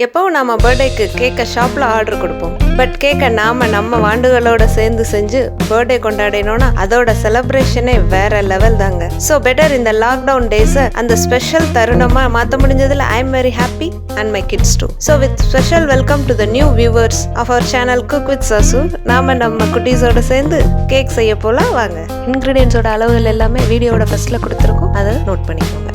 எப்பவும் நாம பர்த்டேக்கு கேக்க ஷாப்ல ஆர்டர் கொடுப்போம். பட் கேக்க நம்ம வாண்டுகளோட சேர்ந்து செஞ்சு பர்த்டே கொண்டாடினோம்னா அதோட செலிப்ரேஷனே வேற லெவல் தாங்க. ஸோ பெட்டர் இந்த லாக்டவுன் டேஸை அந்த ஸ்பெஷல் தருணமா மாற்ற முடிஞ்சதுல I am very happy and my kids too. So with special welcome to the new viewers of our channel cook with சாசு. நம்ம குட்டீஸோட சேர்ந்து கேக் செய்ய போலாம் வாங்க. இன்கிரீடியன்ஸோட அளவுகள் எல்லாமே வீடியோட ஃபர்ஸ்ட்ல கொடுத்துருக்கோம், அதை நோட் பண்ணிக்கோங்க.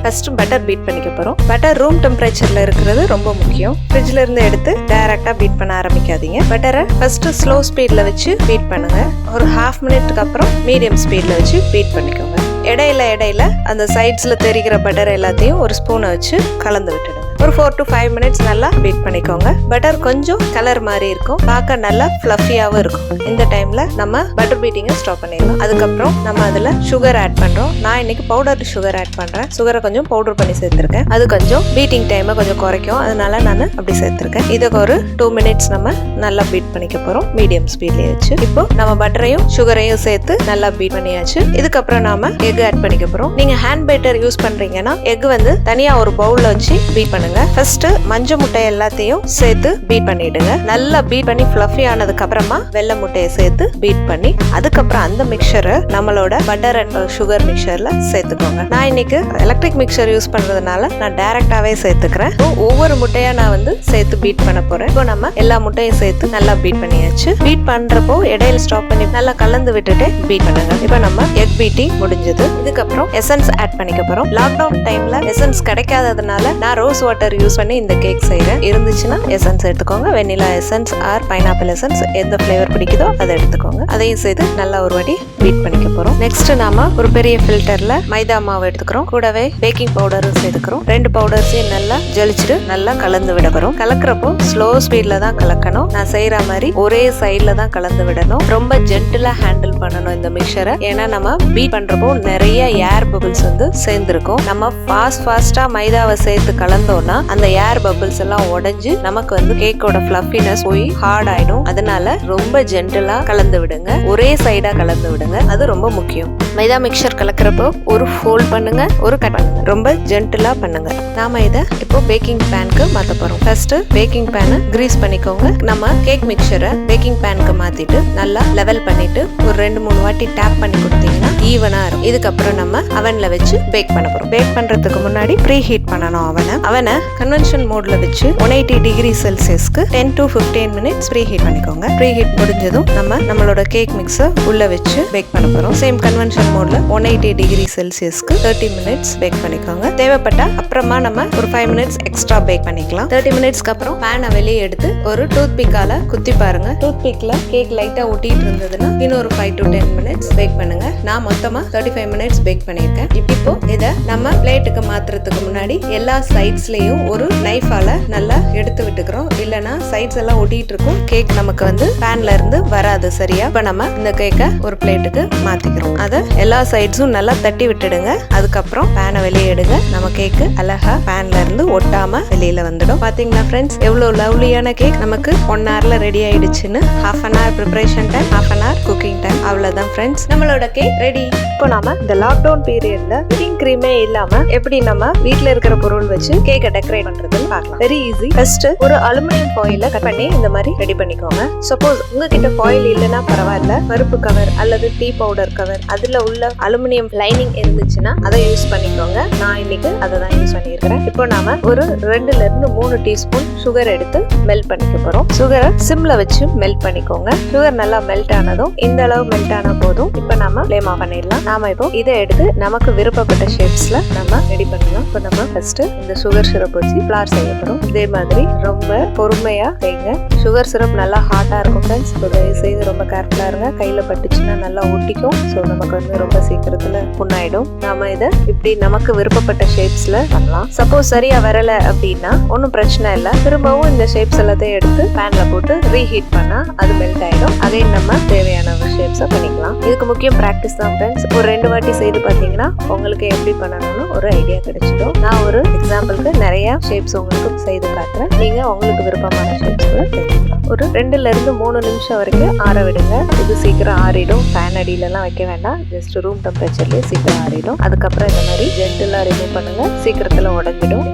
ஃபர்ஸ்ட் பட்டர் பீட் பண்ணிக்க போறோம். பட்டர் ரூம் டெம்பரேச்சர்ல இருக்கிறது ரொம்ப முக்கியம். ஃப்ரிட்ஜ்ல இருந்து எடுத்து டைரக்டா பீட் பண்ண ஆரம்பிக்காதீங்க. பட்டரை ஃபர்ஸ்ட் ஸ்லோ ஸ்பீட்ல வச்சு பீட் பண்ணுங்க. ஒரு ஹாஃப் மினிட்க்கு அப்புறம் மீடியம் ஸ்பீட்ல வச்சு பீட் பண்ணிக்கோங்க. இடையில அந்த சைட்ஸ்ல தெரிகிற பட்டர் எல்லாத்தையும் ஒரு ஸ்பூனை வச்சு கலந்து விட்டுடுங்க. ஒரு 4 to 5 மினிட்ஸ் நல்லா பீட் பண்ணிக்கோங்க. பட்டர் கொஞ்சம் கலர் மாதிரி இருக்கும், பார்க்க நல்லா ஃப்ளஃபியாவும் இருக்கும். இந்த டைம்ல நம்ம பட்டர் பீட்டிங்கை ஸ்டாப் பண்ணிடலாம். அதுக்கப்புறம் நம்ம அதுல சுகர் ஆட் பண்றோம். நான் இன்னைக்கு பவுடர் சுகர் ஆட் பண்றேன். சுகரை கொஞ்சம் பவுடர் பண்ணி சேர்த்திருக்கேன். அது கொஞ்சம் பீட்டிங் டைமை கொஞ்சம் குறைக்கும், அதனால நான் அப்படி சேர்த்திருக்கேன். இதுக்கு ஒரு 2 மினிட்ஸ் நம்ம நல்லா பீட் பண்ணிக்க போறோம் மீடியம் ஸ்பீட்லயே வச்சு. இப்போ நம்ம பட்டரையும் சுகரையும் சேர்த்து நல்லா பீட் பண்ணியாச்சு. இதுக்கப்புறம் நாம எக் ஆட் பண்ணிக்க போறோம். நீங்க ஹேண்ட் பீட்டர் யூஸ் பண்றீங்கன்னா எக் தனியா ஒரு பவுல்ல வச்சு பீட் பண்ணுங்க. ஃபர்ஸ்ட் மஞ்சள் முட்டை எல்லாத்தையும் சேர்த்து பீட் பண்ணிடுங்க. நல்லா பீட் பண்ணி ஃப்ளஃபி ஆனதுக்கு அப்புறமா வெள்ளை முட்டையை சேர்த்து பீட் பண்ணி அதுக்கப்புறம் அந்த மிக்சரை நம்மளோட பட்டர் அண்ட் சுகர் மிக்சர்ல சேர்த்துக்கோங்க. நான் இன்னைக்கு எலக்ட்ரிக் மிக்சர் யூஸ் பண்றதுனால நான் டைரக்டாவே சேர்த்துக்கிறேன். ஒவ்வொரு முட்டையா நான் சேர்த்து பீட் பண்ண போறேன். இப்போ நம்ம எல்லா முட்டையும் சேர்த்து நல்லா பீட் பண்ணியாச்சு. பீட் பண்றப்போ இடையில ஸ்டாப் பண்ணி நல்லா கலந்து விட்டுட்டு பீட் பண்ணுங்க. இப்போ நம்ம எக் பீட்டிங் முடிஞ்சது. இதுக்கப்புறம் எசன்ஸ் ஆட் பண்ணிக்க போறோம். லாக்டவுன் டைம்ல எசன்ஸ் கிடைக்காததுனால நான் ரோஸ் வாட்டர் யூஸ் பண்ணி இந்த கேக் செய்யறேன். இருந்துச்சுன்னா எசன்ஸ் எடுத்துக்கோங்க. Vanilla essence or pineapple essence எந்த ஃபிளேவர் பிடிக்குதோ அதை எடுத்துக்கோங்க. அதையும் சேர்த்து நல்லா ஒரு வாட்டி பீட் பண்ணிக்க போறோம். நெக்ஸ்ட் நாம ஒரு பெரிய ஃபில்டர்ல மைதா மாவு எடுத்துக்கிறோம். கூடவே பேக்கிங் பவுடரும் சேர்த்துக்கிறோம். 2 பவுடர்ஸையும் நல்லா ஜலிச்சுட்டு நல்லா கலந்து விட போறோம். கலக்கிறப்போ ஸ்லோ ஸ்பீட்ல தான் கலக்கணும். நான் செய்யற மாதிரி ஒரே சைட்ல தான் கலந்து விடணும். ரொம்ப ஜென்டிலா ஹேண்டில் பண்ணணும் இந்த மிக்சரை. ஏன்னா நம்ம பீட் பண்றப்போ நிறைய ஏர் பபிள்ஸ் சேர்ந்துருக்கும். நம்ம ஃபாஸ்டா மைதாவை சேர்த்து கலந்தோம்னா அந்த ஏர் பபிள்ஸ் எல்லாம் உடைஞ்சு நமக்கு கேக்கோட ஃப்ளஃபினஸ் போய் ஹார்ட் ஆயிடும். அதனால ரொம்ப ஜென்டிலா கலந்து விடுங்க. ஒரே சைடா கலந்து விடுங்க, அது ரொம்ப முக்கியம். மைதா மிக்சர் கலக்கிறப்போ ஒரு ஃபோல்ட் பண்ணுங்க, ஒரு கட் பண்ணுங்க. ரொம்ப ஜென்டிலா பண்ணுங்க. நாம இதை இப்போ பேக்கிங் பேனுக்கு மாத்த போறோம். ஃபர்ஸ்ட் பேக்கிங் பேனை கிரீஸ் பண்ணிக்கோங்க. நம்ம கேக் மிக்சரை பேக்கிங் பேனுக்கு மாத்திட்டு நல்லா லெவல் பண்ணிட்டு ஒரு 2-3 வாட்டி டேப் பண்ணி கொடுத்தீங்கன்னா ஈவனா இருக்கும். இதுக்கப்புறம் நம்ம அவன்ல வச்சு பேக் பண்ண போறோம். பேக் பண்றதுக்கு முன்னாடி ப்ரீ ஹீட் பண்ணணும். அவனை கன்வென்ஷன் மோட்ல வச்சு 180 டிகிரி செல்சியஸ்க்கு 10 to 15 மினிட்ஸ் ப்ரீ ஹீட் பண்ணிக்கோங்க. ப்ரீ ஹீட் முடிஞ்சதும் நம்மளோட கேக் மிக்ஸர் உள்ள வச்சு பேக் பண்ண போறோம். சேம் கன்வென்ஷன் மோட்ல 180 டிகிரி செல்சியஸ்க்கு 30 மினிட்ஸ் பேக் பண்ணிக்கோங்க. தேவைப்பட்டா அப்புறமா நம்ம ஒரு 5 மினிட்ஸ் எக்ஸ்ட்ரா பேக் பண்ணிக்கலாம். 30 மினிட்ஸ்க்கு அப்புறம் பேனை வெளியே எடுத்து ஒரு டூத் பிக்கால குத்தி பாருங்க. டூத் பிக்ல கேக் லைட்டா ஒட்டிட்டு இருந்ததுன்னா இன்னொரு 5 to 10 மினிட்ஸ் பேக் பண்ணுங்க. நான் மொத்தமா 35 மினிட்ஸ் பேக் பண்ணிருக்கேன். இப்போ இதை நம்ம பிளேட்டுக்கு மாத்துறதுக்கு முன்னாடி எல்லா சைட்ஸ்லயும் ஒரு நைஃபால நல்லா எடுத்து விட்டுக்கிறோம். இல்லனா சைட்ஸ் எல்லாம் ஒட்டிட்டு இருக்கும். கேக் நமக்கு பேன்ல இருந்து வராது சரியா. இப்ப நம்ம இந்த கேக்கை ஒரு பிளேட்டுக்கு மாத்திக்கிறோம். அதை எல்லா சைட்ஸும் நல்லா தட்டி விட்டுடுங்க. அதுக்கப்புறம் பேனை வெளியே எடுங்க. நம்ம கேக்கு அழகா பேன்ல இருந்து ஒட்டாம வெளியில வந்துடும். பாத்தீங்களா ஃப்ரெண்ட்ஸ், எவ்வளவு லவ்லியான கேக் நமக்கு 1 hourல ரெடி ஆயிடுச்சுன்னு. 1/2 hour preparation time, 1/2 hour cooking time. அவ்வளவுதான் ஃப்ரெண்ட்ஸ், நம்மளோட கேக் ரெடி. இப்போ நாம இந்த லாக்டவுன் பீரியட்ல விப்பிங் கிரீமே இல்லாம எப்படி நம்ம வீட்ல இருக்கிற பொருள் வச்சு கேக்கை டெக்கரேட் பண்றதுன்னு பார்க்கலாம். Very easy. ஃபர்ஸ்ட் ஒரு அலுமினியம் ஃபாயில கட் பண்ணி இந்த மாதிரி ரெடி பண்ணிக்கோங்க. சப்போஸ் உங்ககிட்ட ஃபாயில் இல்லைன்னா பரவாயில்ல, பருப்பு கவர் அல்லது டீ பவுடர் கவர் அதுல உள்ள அலுமினியம் லைனிங் இருந்துச்சுன்னா அதை யூஸ் பண்ணிக்கோங்க. நான் இன்னைக்கு அதை தான் யூஸ் பண்ணியிருக்கிறேன். இப்போ நாம ஒரு 2 to 3 டீஸ்பூன் சுகர் எடுத்து மெல்ட் பண்ணிக்க போறோம். சுகரை சிம்ல வச்சு மெல்ட் பண்ணிக்கோங்க. சுகர் நல்லா மெல்ட் ஆனதும் இந்த அளவு மெல்ட் ஆன போதும் இப்போ நாம ஃப்ளேம் ஆஃப் பண்ணிடலாம். நாம இப்போ இதை எடுத்து நமக்கு விருப்பப்பட்ட ஷேப்ஸ்ல நம்ம ரெடி பண்ணலாம். இப்போ நம்ம ஃபர்ஸ்ட் இந்த சுகர் சிரப் வச்சு ஃப்ளார் செய்ய போறோம். இதே மாதிரி ரொம்ப பொறுமையா செய்யுங்க. சுகர் சிரப் நல்லா ஹாட்டா இருக்கும் ஃப்ரெண்ட்ஸ். தயவு செய்து ரொம்ப கேர்ஃபுல்லா இருங்க. கையில பட்டுச்சுன்னா நல்லா ஒட்டிக்கும். ஸோ நமக்கு ரொம்ப சீக்கிரத்துல புண்ணாயிடும். நாம இதை இப்படி நமக்கு விருப்பப்பட்ட ஷேப்ஸ்ல பண்ணலாம். சப்போஸ் சரியா வரல அப்படின்னா ஒன்னும் பிரச்சனை இல்லை. திரும்பவும் இந்த ஷேப்ஸ் எல்லாத்தையும் எடுத்து பேன்ல போட்டு ரீஹீட் பண்ணா அது மெல்ட் ஆயிடும். அதையும் நம்ம தேவையான ஷேப்ஸா பண்ணிக்கலாம். இதுக்கு முக்கியம் பிராக்டிஸ் தான் ஃப்ரெண்ட்ஸ். ஒரு 2 வாட்டி செய்து பார்த்தீங்கன்னா உங்களுக்கு எப்படி பண்ணணும்னு ஒரு ஐடியா கிடைச்சிடும். விடும். நான் ஒரு எக்ஸாம்பிளுக்கு நிறைய ஷேப்ஸ் உங்களுக்கு செய்து காட்டுறேன். நீங்க உங்களுக்கு விருப்பமான ஷேப்ஸ்களை செஞ்சுக்கலாம். ஒரு 2ல இருந்து 3 நிமிஷம் வரைக்கும் ஆற விடுங்க. இது சீக்கிரம் ஆறிடும். ஃபேன் அடியிலலாம் வைக்க வேண்டாம். ஜஸ்ட் ரூம் டெம்பரேச்சர்லயே சீக்கிரம் ஆறிடும். அதுக்கப்புறம் இந்த மாதிரி ஜென்டிலா ரிமூவ் பண்ணுங்க. சீக்கிரத்துல உடஞ்சிடும்.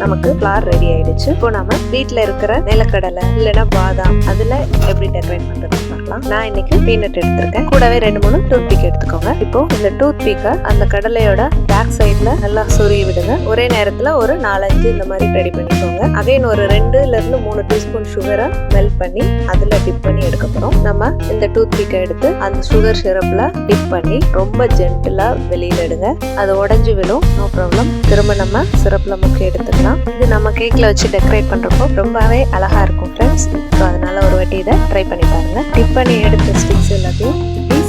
நமக்கு ஃப்ளார் ரெடி ஆயிடுச்சு. இப்போ நம்ம வீட்டுல இருக்கிற நிலக்கடலை இல்லைன்னா பாதாம் அதுல எப்படி டெக்கரேட் பண்றதுன்னு பார்க்கலாம். நான் இன்னைக்கு பீனட் எடுத்திருக்கேன். கூடவே 2-3 டூத் பிக் எடுத்துக்கோங்க. இப்போ இந்த டூத் பிக்கை அந்த கடலையோட பேக் சைட்ல நல்லா சொருகி விடுங்க. ஒரே நேரத்துல ஒரு 4-5 இந்த மாதிரி ரெடி பண்ணிக்கோங்க. அகைன் ஒரு 2ல இருந்து 3 டீஸ்பூன் சுகரை மெல்ட் பண்ணி அதுல டிப் பண்ணி எடுக்க போறோம். நம்ம இந்த டூத் பிக்கை எடுத்து அந்த சுகர் சிரப்ல டிப் பண்ணி ரொம்ப ஜென்டிலா வெளியில எடுங்க. அது உடஞ்சு விடும். No problem. திரும்ப நம்ம சிரப்ல முக்கி எடுத்துக்கலாம். இது நம்ம கேக்ல வச்சு டெக்கரேட் பண்றப்போ ரொம்பவே அழகா இருக்கும் ஃப்ரெண்ட்ஸ். ஸோ அதனால ஒரு வாட்டி இதை ட்ரை பண்ணி பாருங்க. டிப் பண்ணி எடுத்த ஸ்டிக்ஸ் எல்லாத்தையும்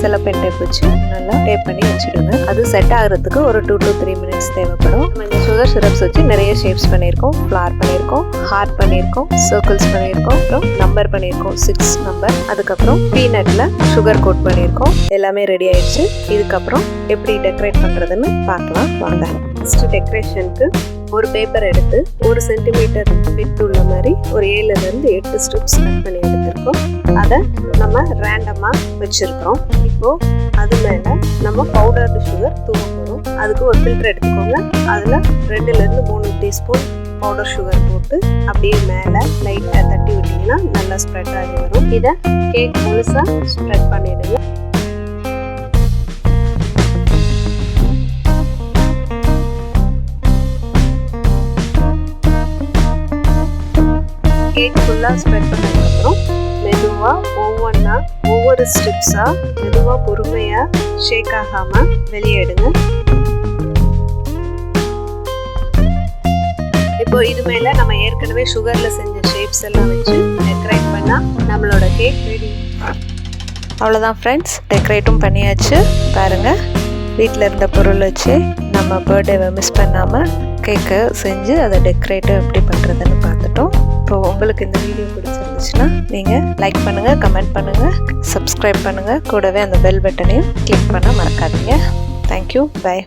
செலப்பென் டேப் வச்சு நல்லா டேப் பண்ணி வச்சுடுங்க. அது செட் ஆகுறதுக்கு ஒரு 2 to 3 மினிட்ஸ் தேவைப்படும். நம்ம இந்த சுகர் சிரப்ஸ் வச்சு நிறைய ஷேப்ஸ் பண்ணியிருக்கோம். ஃப்ளார் பண்ணியிருக்கோம், ஹார்ட் பண்ணியிருக்கோம், சர்க்கிள்ஸ் பண்ணியிருக்கோம், அப்புறம் நம்பர் பண்ணியிருக்கோம் 6 நம்பர். அதுக்கப்புறம் பீனட்ல சுகர் கோட் பண்ணியிருக்கோம். எல்லாமே ரெடி ஆயிடுச்சு. இதுக்கப்புறம் எப்படி டெக்கரேட் பண்றதுன்னு பார்க்கலாம் வாங்க. ஃபர்ஸ்ட் டெக்கரேஷனுக்கு ஒரு பேப்பர் எடுத்து 1 சென்டிமீட்டர் வித் உள்ள மாதிரி ஒரு 7ல இருந்து 8 ஸ்ட்ரிப்ஸ் கட் பண்ணி எடுத்திருக்கோம். அதை நம்ம ரேண்டமா வச்சிருக்கிறோம். இப்போ அது மேல நம்ம பவுடர்டு சுகர் தூவ போறோம். அதுக்கு ஒரு ஃபில்டர் எடுத்துக்கோங்க. அதுல 2ல இருந்து 3 டீஸ்பூன் பவுடர் சுகர் போட்டு அப்படியே மேல லைட்டா தட்டி விட்டீங்கன்னா நல்லா ஸ்ப்ரெட் ஆகி வரும். இதை கேக் முழுசா ஸ்ப்ரெட் பண்ணிடுங்க. கேக் ஃபுல்லாக ஸ்ப்ரெட் பண்ணதுக்கப்புறம் மெதுவாக ஒவ்வொரு ஸ்ட்ரிப்ஸாக மெதுவாக பொறுமையாக ஷேக் ஆகாமல் வெளியே எடுங்க. இப்போ இது மேலே நம்ம ஏற்கனவே சுகரில் செஞ்ச ஷேப்ஸ் எல்லாம் வச்சு டெக்கரேட் பண்ணால் நம்மளோட கேக் ரெடி. அவ்வளோதான் ஃப்ரெண்ட்ஸ், டெக்கரேட்டும் பண்ணியாச்சு. பாருங்கள், வீட்டில் இருந்த பொருள் வச்சு நம்ம பர்த்டேவை மிஸ் பண்ணாமல் கேக்கை செஞ்சு அதை டெக்கரேட்டு எப்படி பண்ணுறதுன்னு பார்த்துட்டோம். இப்போ உங்களுக்கு இந்த வீடியோ பிடிச்சிருந்துச்சுன்னா நீங்கள் லைக் பண்ணுங்கள், கமெண்ட் பண்ணுங்கள், சப்ஸ்கிரைப் பண்ணுங்கள். கூடவே அந்த பெல் பட்டனையும் கிளிக் பண்ண மறக்காதீங்க. Thank you, by.